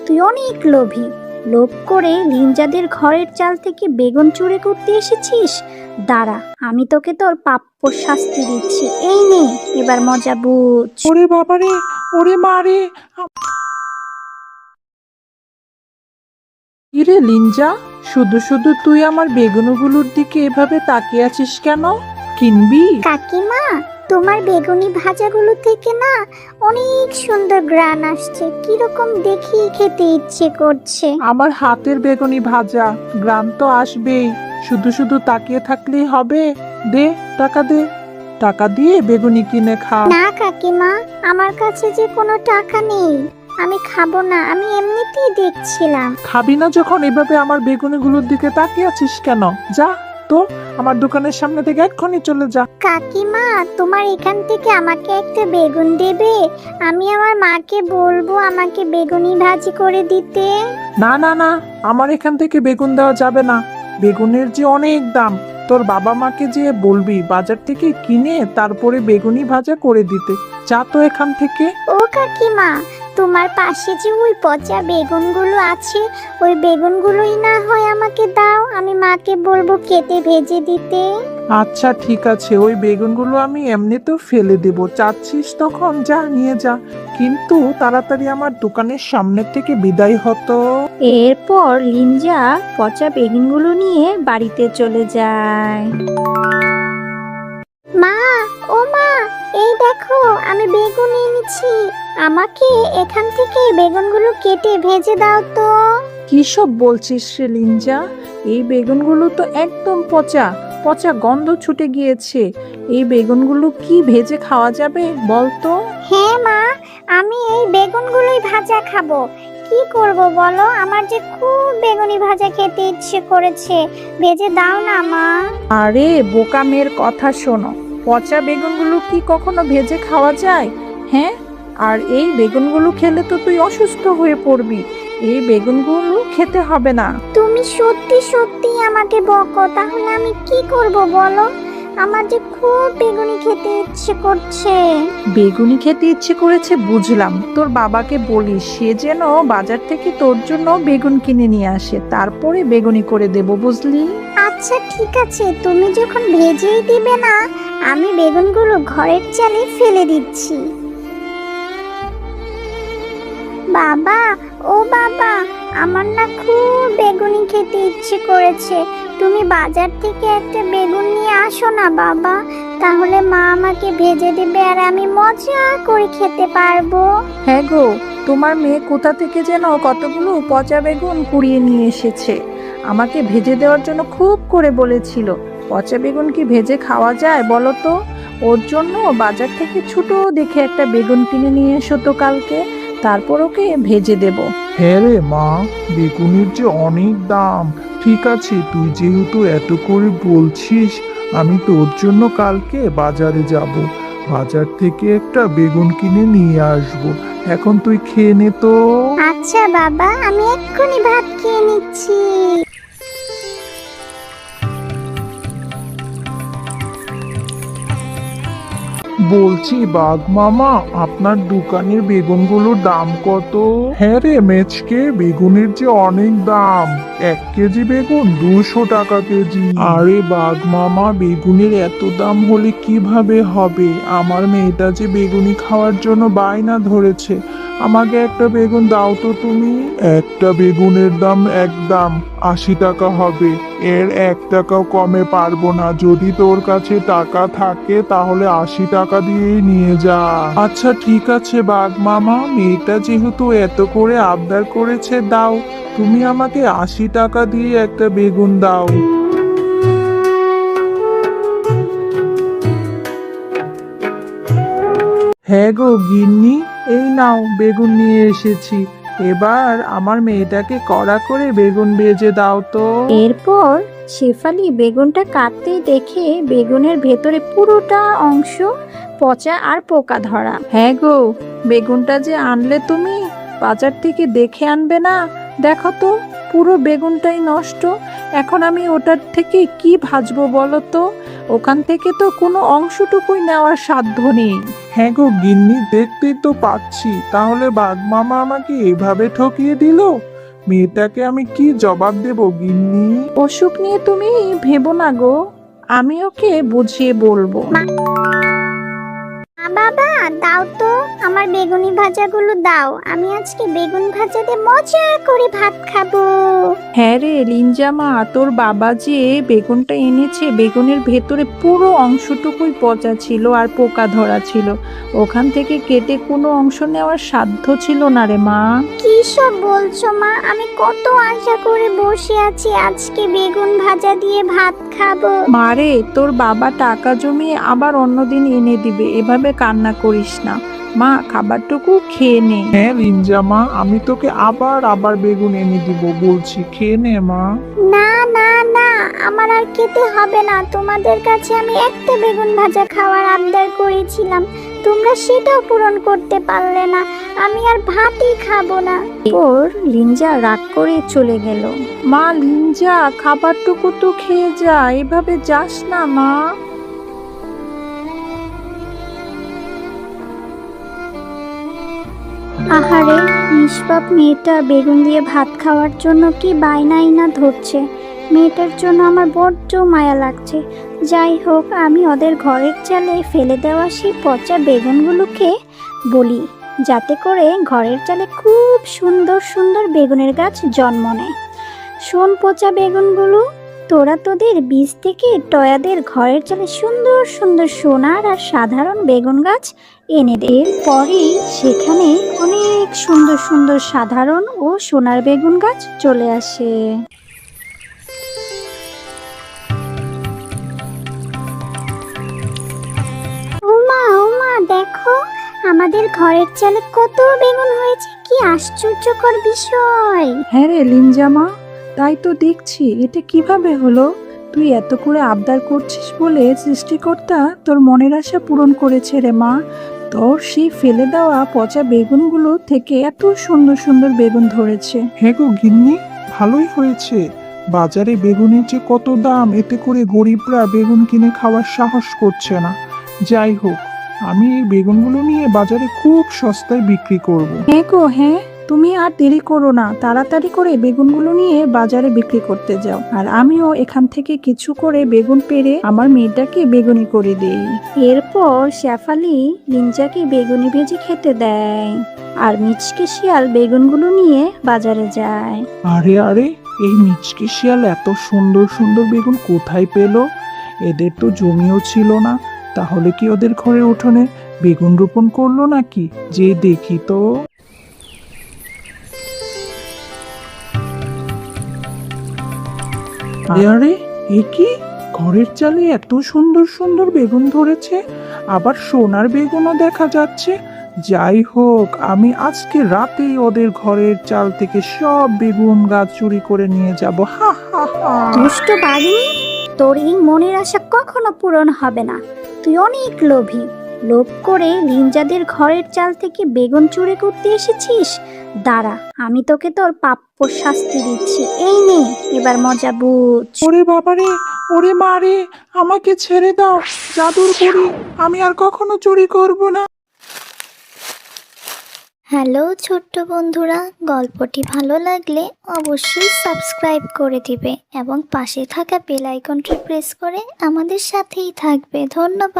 তুই অনেক লোভী। লোভ করে লিঞ্জাদের ঘরের চাল থেকে বেগুন চুরি করতে এসেছিস। দাঁড়া, আমি তোকে তোর প্রাপ্য শাস্তি দিচ্ছি। এই নে, এবার মজা বুঝ। ওরে বাবারে, ওরে মারে। কিরে লিঞ্জা, শুধু শুধু তুই আমার বেগুনগুলোর দিকে এভাবে তাকিয়ে আছিস কেন? কিনবি? কাকিমা, তোমার বেগুনি ভাজাগুলো থেকে না অনেক সুন্দর গ্রান আসছে। কিরকম দেখি খেতে ইচ্ছে করছে। আমার হাতের বেগুনি ভাজা, গ্রাম তো আসবেই। শুধু শুধু তাকিয়ে থাকলেই হবে? দে, টাকা দে। টাকা দিয়ে বেগুনি কিনে খা। না কাকিমা, আমার কাছে যে কোনো টাকা নেই। আমি খাবো না, আমি এমনিতেই দেখছিলাম। খাবি না যখন এভাবে আমার বেগুনিগুলোর দিকে তাকিয়ে আছিস কেন? যা তো, আমার দোকানের সামনে থেকে এক্ষুনি চলে যা। কাকিমা, তোমার এখান থেকে আমাকে একটা বেগুন দেবে? আমি আমার মাকে বলবো আমাকে বেগুনি ভাজি করে দিতে। না না না, আমার এখান থেকে বেগুন দেওয়া যাবে না। বেগুনের যে অনেক দাম। তোর বাবা মাকে যে বলবি বাজার থেকে কিনে তারপরে বেগুনি ভাজা করে দিতে। যা তো এখান থেকে। ও কাকিমা, তোমার পাশে যে ওই পচা বেগুনগুলো আছে, ওই বেগুনগুলোই না হয় আমাকে দাও, আমি মাকে বলবো কেটে ভেজে দিতে। আচ্ছা ঠিক আছে, ওই বেগুনগুলো আমি এমনিতেও ফেলে দেব। চাচ্ছিস তখন যা নিয়ে যা, কিন্তু তাড়াতাড়ি আমার দোকানের সামনে থেকে বিদায় হতো। এরপর লিঞ্জা পচা বেগুনগুলো নিয়ে বাড়িতে চলে যায়। মা, ও মা, এই দেখো আমি বেগুন এনেছি। আমাকে এখান থেকে বেগুনগুলো কেটে ভেজে দাও তো। কি সব বলছিস রে লিঞ্জা? এই বেগুনগুলো তো একদম পচা পচা, গন্ধ ছুটে গিয়েছে। এই বেগুনগুলো কি ভেজে খাওয়া যাবে বল তো? হ্যাঁ মা, আমি এই বেগুনগুলোই ভাজা খাবো। কি করব বলো, আমার যে খুব বেগুনি ভাজা খেতে ইচ্ছে করেছে। ভেজে দাও না মা। আরে বোকা মেয়ের কথা শোনো, পচা বেগুনগুলো কি কখনো ভেজে খাওয়া যায়? হ্যাঁ, আর এই বেগুনগুলো খেলে তো তুই অসুস্থ হয়ে পড়বি। এই বেগুনগুলো খেতে হবে না। তুমি সত্যি সত্যি আমাকে বকো, তাহলে আমি কি করব বলো? আমার যে খুব বেগুনি খেতে ইচ্ছে করছে। বেগুনি খেতে ইচ্ছে করেছে বুঝলাম, তোর বাবাকে বলিস সে যেন বাজার থেকে তোর জন্য বেগুন কিনে নিয়ে আসে, তারপরে বেগুনি করে দেব, বুঝলি? আচ্ছা ঠিক আছে, তুমি যখন ভেজেই দিবে না, আমি বেগুনগুলো ঘরের চালে ফেলে দিচ্ছি। বাবা, ও বাবা, আমার না খুব বেগুনি খেতে ইচ্ছে করেছে। তুমি বাজার থেকে একটা বেগুন নিয়ে আসো না বাবা, তাহলে মা আমাকে ভেজে দেবে আর আমি মজা করে খেতে পারবো। হ্যাঁ গো, তোমার মেয়ে কোথা থেকে যেন কতগুলো পচা বেগুন কুড়িয়ে নিয়ে এসেছে। আমাকে ভেজে দেওয়ার জন্য খুব করে বলেছিল। পচা বেগুন কি ভেজে খাওয়া যায় বলো তো? ওর জন্য বাজার থেকে ছোট দেখে একটা বেগুন কিনে নিয়ে এসো তো কালকে, তারপর ওকে ভেজে দেব। হ্যাঁ রে মা, বেগুনের যে অনেক দাম। ঠিক আছে, তুই যেহেতু এত করে বলছিস, আমি তোর জন্য কালকে বাজারে যাব। বাজার থেকে একটা বেগুন কিনে নিয়ে আসব। এখন তুই খেয়ে নে তো। আচ্ছা বাবা, আমি এক্ষুনি ভাত খেয়ে নিচ্ছি। বলছি বাঘ মামা, আপনার দোকানের বেগুনগুলোর দাম কত? হ্যাঁ রে মেচকে, বেগুনের যে অনেক দাম। 1 কেজি বেগুন 200 টাকা কেজি। আরে বাঘ মামা, বেগুনের এত দাম হলে কিভাবে হবে? আমার মেয়েটা যে বেগুনি খাওয়ার জন্য বায়না ধরেছে। আমাকে একটা বেগুন দাও তো তুমি। একটা বেগুনের দাম একদম 80 টাকা হবে। এর 1 টাকাও কমে পারবো না। যদি তোর কাছে টাকা থাকে তাহলে 80 টাকা দিয়েই নিয়ে যা। আচ্ছা ঠিক আছে বাঘ মামা, মেয়েটা যেহেতু এত করে আবদার করেছে, দাও। তুমি আমাকে 80 টাকা দিয়ে একটা বেগুন দাও। হ্যাঁ গো গিন্নি, এই নাও বেগুন নিয়ে এসেছি। এবার আমার মেয়েটাকে কড়া করে বেগুন ভেজে দাও তো। এরপর শেফালি বেগুনটা কাটতেই দেখে বেগুনের ভেতরে পুরোটা অংশ পচা আর পোকা ধরা। হ্যাঁ গো, বেগুনটা যে আনলে তুমি, বাজার থেকে দেখে আনবে না? দেখো তো, পুরো বেগুনটাই নষ্ট। এখন আমি ওটার থেকে কি ভাজবো বলো তো? ওখান থেকে তো কোনো অংশটুকুই নেওয়ার সাধ্য নেই। হ্যাঁ গো গিন্নি, দেখতেই তো পাচ্ছি। তাহলে বাঘ মামা আমাকে এভাবে ঠকিয়ে দিল। মেয়েটাকে আমি কি জবাব দেব গিন্নি? অসুখ নিয়ে তুমি ভেবো না গো, আমি ওকে বুঝিয়ে বলবো। বাবা দাও তো, আমার বেগুনি ভাজাগুলো দাও। আমি আজকে বেগুন ভাজা দিয়ে মজা করে ভাত খাবো। হ্যাঁ রে লিঞ্জামা, তোর বাবা যে বেগুনটা এনেছে, বেগুনের ভেতরে পুরো অংশটুকুই পচা ছিল আর পোকা ধরা ছিল। ওখান থেকে কেটে কোনো অংশ নেওয়ার সাধ্য ছিল না রে মা। কি সব বলছো মা? আমি কত আশা করে বসে আছি আজকে বেগুন ভাজা দিয়ে ভাত খাবো। মারে, তোর বাবা টাকা জমিয়ে আবার অন্যদিন এনে দিবে, এভাবে কান্না করিস না। মা, খাবারটুকু খেয়ে নে। হ্যাঁ লিঞ্জামা, আমি তোকে আবার বেগুন এনে দিব বলছি, খেয়ে নে মা। না না না, আমার আর খেতে হবে না। তোমাদের কাছে আমি একটা বেগুন ভাজা খাওয়ার আবদার করেছিলাম, তোমরা সেটাও পূরণ করতে পারলে না। আমি আর ভাতই খাবো না। ওর লিঞ্জা রাগ করে চলে গেল। মা লিঞ্জা, খাবারটুকু তো খেয়ে যা, এভাবে যাস না মা। আহারে, নিষ্পাপ মেয়েটা বেগুন দিয়ে ভাত খাওয়ার জন্য কি বায়নাই না ধরছে। মেয়েটার জন্য আমার বড্ড মায়া লাগছে। যাই হোক, আমি ওদের ঘরের চালে ফেলে দেওয়া সেই পচা বেগুনগুলোকে বলি, যাতে করে ঘরের চালে খুব সুন্দর সুন্দর বেগুনের গাছ জন্ম নেয়। শোন পচা বেগুনগুলো, তোরা তোদের বীজ থেকে টয়াদের ঘরের চালে সুন্দর সুন্দর সোনার আর সাধারণ বেগুন গাছ এনে দে। এরপরেই সেখানে অনেক সুন্দর সুন্দর সাধারণ ও সোনার বেগুন গাছ চলে আসে। ওমা ওমা, দেখো আমাদের ঘরের চালে কত বেগুন হয়েছে, কি আশ্চর্যকর বিষয়। হ্যাঁ রে লিঞ্জামা, তাই তো দেখছি। এটা কিভাবে হলো? তুই এত করে আবদার করছিস বলে সৃষ্টিকর্তা তোর মনের আশা পূরণ করেছে রে মা। তোর সেই ফেলে দেওয়া পচা বেগুনগুলো থেকে এত সুন্দর সুন্দর বেগুন ধরেছে। হ্যাঁ গো গিন্নি, ভালোই হয়েছে। বাজারে বেগুনের যে কত দাম, এতে করে গরিবরা বেগুন কিনে খাওয়ার সাহস করছে না। যাই হোক, আমি এই বেগুনগুলো নিয়ে বাজারে খুব সস্তায় বিক্রি করব। হ্যাঁ গো হ্যাঁ, তুমি আর দেরি করো না, তাড়াতাড়ি করে বেগুনগুলো নিয়ে বাজারে বিক্রি করতে যাও। আর আমিও এখান থেকে কিছু করে বেগুন পেড়ে আমার মেয়েটাকে বেগুনি করে দেই। এরপর শেফালি লিঞ্জাকে বেগুনি ভেজে খেতে দেয়, আর মিচকে শিয়াল বেগুনগুলো নিয়ে বাজারে যায়। আরে আরে, এই মিচকে শিয়াল এত সুন্দর সুন্দর বেগুন কোথায় পেল? এদের তো জমিও ছিল না। তাহলে কি ওদের ঘরের উঠোনে বেগুন রোপণ করলো নাকি? যে দেখি তো। আরে এ কি, ঘরের চালে এত সুন্দর সুন্দর বেগুন ধরেছে, আবার সোনার বেগুনও দেখা যাচ্ছে। যাই হোক, আমি আজকে রাতেই ওদের ঘরের চাল থেকে সব বেগুন গাছ চুরি করে নিয়ে যাব। হা হা হা। দুষ্ট বাঘিনী, তোর এই মনের আশা কখনো পূরণ হবে না। তুই অনেক লোভী। লোভ করে লিঞ্জাদের ঘরের চাল থেকে বেগুন চুরি করতে এসেছিস। দাঁড়া, আমি তোকে তোর প্রাপ্য শাস্তি দিচ্ছি। এই নে, এবার মজা বুঝ। ওরে বাবারে, ওরে মারে, আমাকে ছেড়ে দাও। জাদুর বুড়ি, আমি আর কখনো চুরি করব না। হ্যালো ছোট্ট বন্ধুরা, গল্পটি ভালো লাগলে অবশ্যই সাবস্ক্রাইব করে দিবে এবং পাশে থাকা বেল আইকনটি প্রেস করে আমাদের সাথেই থাকবে। ধন্যবাদ।